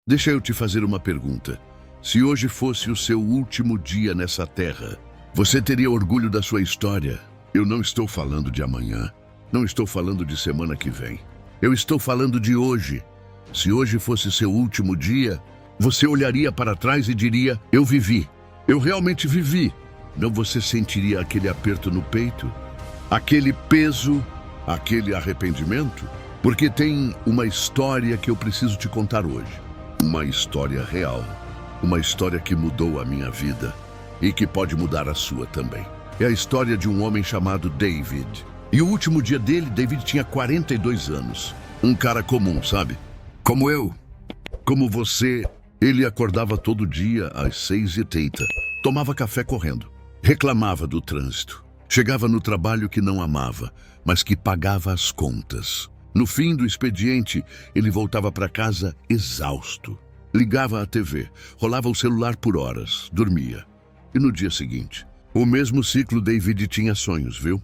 Deixa eu te fazer uma pergunta. Se hoje fosse o seu último dia nessa terra, você teria orgulho da sua história? Eu não estou falando de amanhã. Não estou falando de semana que vem. Eu estou falando de hoje. Se hoje fosse seu último dia, você olharia para trás e diria: eu vivi. Eu realmente vivi. Não você sentiria aquele aperto no peito? Aquele peso? Aquele arrependimento? Porque tem uma história que eu preciso te contar hoje. Uma história real. Uma história que mudou a minha vida e que pode mudar a sua também. É a história de um homem chamado David. E o último dia dele, David tinha 42 anos. Um cara comum, sabe? Como eu. Como você. Ele acordava todo dia às 6h30. Tomava café correndo. Reclamava do trânsito. Chegava no trabalho que não amava, mas que pagava as contas. No fim do expediente, ele voltava para casa exausto. Ligava a TV, rolava o celular por horas, dormia. E no dia seguinte, o mesmo ciclo. David tinha sonhos, viu?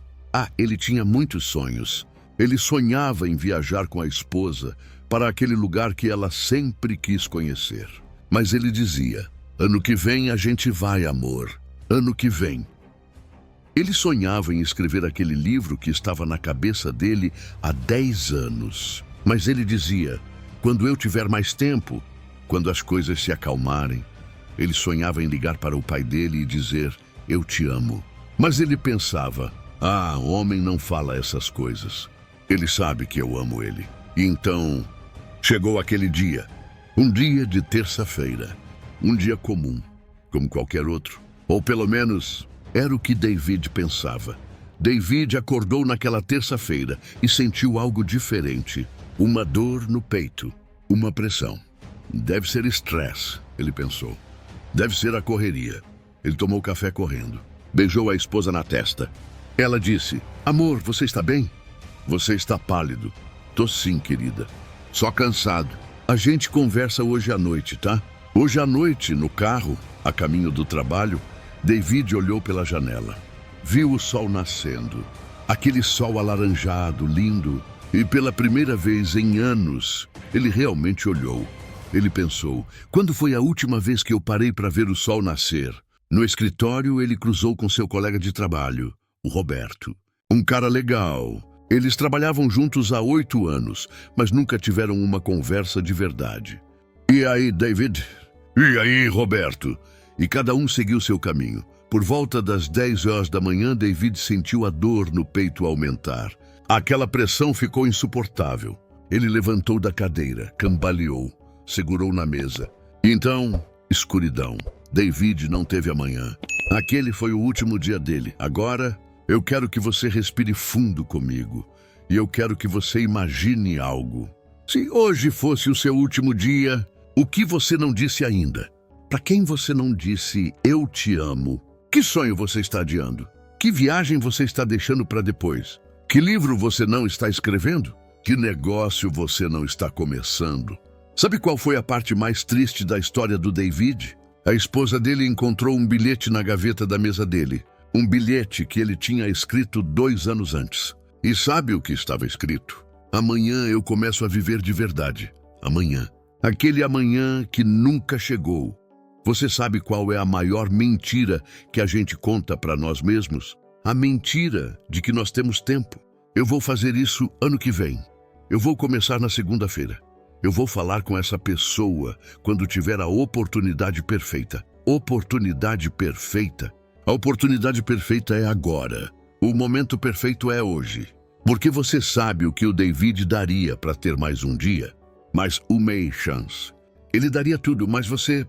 Ele tinha muitos sonhos. Ele sonhava em viajar com a esposa para aquele lugar que ela sempre quis conhecer. Mas ele dizia: ano que vem a gente vai, amor. Ano que vem. Ele sonhava em escrever aquele livro que estava na cabeça dele há 10 anos. Mas ele dizia: quando eu tiver mais tempo, quando as coisas se acalmarem. Ele sonhava em ligar para o pai dele e dizer: eu te amo. Mas ele pensava: homem não fala essas coisas. Ele sabe que eu amo ele. E então, chegou aquele dia. Um dia de terça-feira. Um dia comum, como qualquer outro. Ou pelo menos, era o que David pensava. David acordou naquela terça-feira e sentiu algo diferente. Uma dor no peito. Uma pressão. Deve ser estresse, ele pensou. Deve ser a correria. Ele tomou café correndo. Beijou a esposa na testa. Ela disse: amor, você está bem? Você está pálido. Tô sim, querida. Só cansado. A gente conversa hoje à noite, tá? Hoje à noite, no carro, a caminho do trabalho, David olhou pela janela. Viu o sol nascendo. Aquele sol alaranjado, lindo. E pela primeira vez em anos, ele realmente olhou. Ele pensou: quando foi a última vez que eu parei para ver o sol nascer? No escritório, ele cruzou com seu colega de trabalho, o Roberto. Um cara legal. Eles trabalhavam juntos há 8 anos, mas nunca tiveram uma conversa de verdade. E aí, David? E aí, Roberto? E cada um seguiu seu caminho. Por volta das 10 horas da manhã, David sentiu a dor no peito aumentar. Aquela pressão ficou insuportável. Ele levantou da cadeira, cambaleou, segurou na mesa. Então, escuridão. David não teve amanhã. Aquele foi o último dia dele. Agora, eu quero que você respire fundo comigo. E eu quero que você imagine algo. Se hoje fosse o seu último dia, o que você não disse ainda? Para quem você não disse eu te amo? Que sonho você está adiando? Que viagem você está deixando para depois? Que livro você não está escrevendo? Que negócio você não está começando? Sabe qual foi a parte mais triste da história do David? A esposa dele encontrou um bilhete na gaveta da mesa dele. Um bilhete que ele tinha escrito 2 anos antes. E sabe o que estava escrito? Amanhã eu começo a viver de verdade. Amanhã. Aquele amanhã que nunca chegou. Você sabe qual é a maior mentira que a gente conta para nós mesmos? A mentira de que nós temos tempo. Eu vou fazer isso ano que vem. Eu vou começar na segunda-feira. Eu vou falar com essa pessoa quando tiver a oportunidade perfeita. Oportunidade perfeita. A oportunidade perfeita é agora. O momento perfeito é hoje. Porque você sabe o que o David daria para ter mais um dia? Mais uma chance. Ele daria tudo, mas você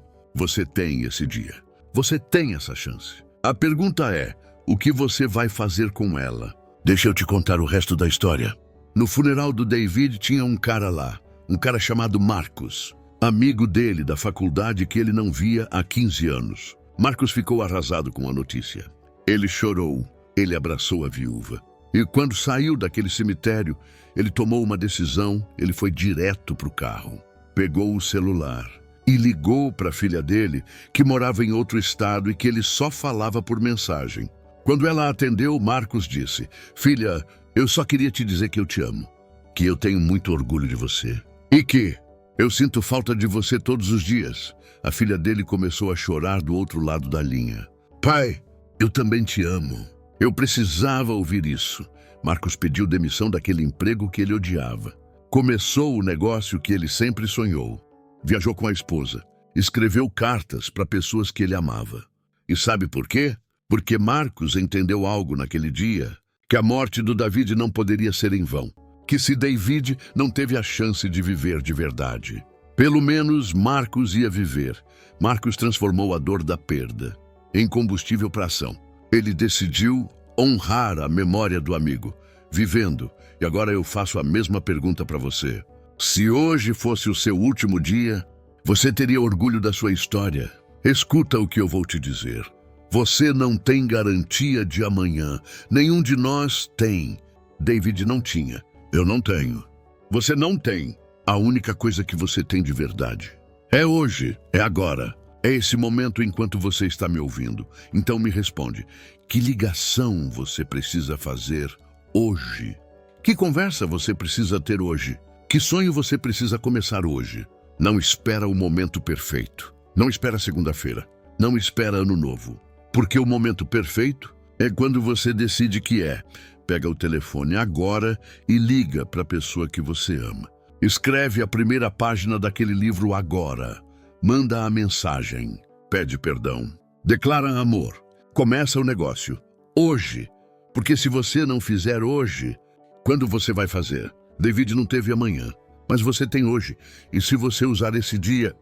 tem esse dia. Você tem essa chance. A pergunta é: o que você vai fazer com ela? Deixa eu te contar o resto da história. No funeral do David tinha um cara lá. Um cara chamado Marcos, amigo dele da faculdade que ele não via há 15 anos. Marcos ficou arrasado com a notícia. Ele chorou, ele abraçou a viúva. E quando saiu daquele cemitério, ele tomou uma decisão, ele foi direto para o carro. Pegou o celular e ligou para a filha dele, que morava em outro estado e que ele só falava por mensagem. Quando ela atendeu, Marcos disse: filha, eu só queria te dizer que eu te amo, que eu tenho muito orgulho de você. E que Eu sinto falta de você todos os dias. A filha dele começou a chorar do outro lado da linha. Pai, eu também te amo. Eu precisava ouvir isso. Marcos pediu demissão daquele emprego que ele odiava. Começou o negócio que ele sempre sonhou. Viajou com a esposa. Escreveu cartas para pessoas que ele amava. E sabe por quê? Porque Marcos entendeu algo naquele dia, que a morte do David não poderia ser em vão. Que se David não teve a chance de viver de verdade, pelo menos Marcos ia viver. Marcos transformou a dor da perda em combustível para ação. Ele decidiu honrar a memória do amigo, vivendo. E agora eu faço a mesma pergunta para você. Se hoje fosse o seu último dia, você teria orgulho da sua história? Escuta o que eu vou te dizer. Você não tem garantia de amanhã. Nenhum de nós tem. David não tinha. Eu não tenho. Você não tem. A única coisa que você tem de verdade é hoje, é agora. É esse momento enquanto você está me ouvindo. Então me responde. Que ligação você precisa fazer hoje? Que conversa você precisa ter hoje? Que sonho você precisa começar hoje? Não espera o momento perfeito. Não espera segunda-feira. Não espera ano novo. Porque o momento perfeito é quando você decide que é. Pega o telefone agora e liga para a pessoa que você ama. Escreve a primeira página daquele livro agora. Manda a mensagem. Pede perdão. Declara amor. Começa o negócio. Hoje. Porque se você não fizer hoje, quando você vai fazer? David não teve amanhã, mas você tem hoje. E se você usar esse dia,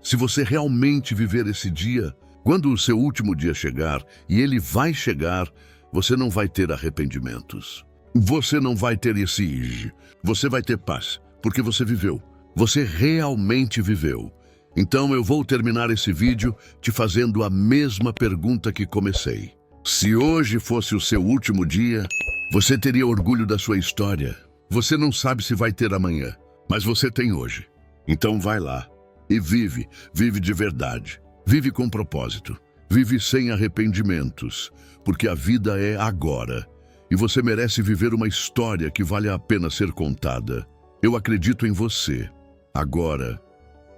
se você realmente viver esse dia, quando o seu último dia chegar, e ele vai chegar, você não vai ter arrependimentos. Você não vai ter exige. Você vai ter paz, porque você viveu. Você realmente viveu. Então eu vou terminar esse vídeo te fazendo a mesma pergunta que comecei. Se hoje fosse o seu último dia, você teria orgulho da sua história. Você não sabe se vai ter amanhã, mas você tem hoje. Então vai lá e vive. Vive de verdade. Vive com propósito. Vive sem arrependimentos, porque a vida é agora. E você merece viver uma história que vale a pena ser contada. Eu acredito em você. Agora,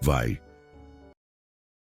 vai.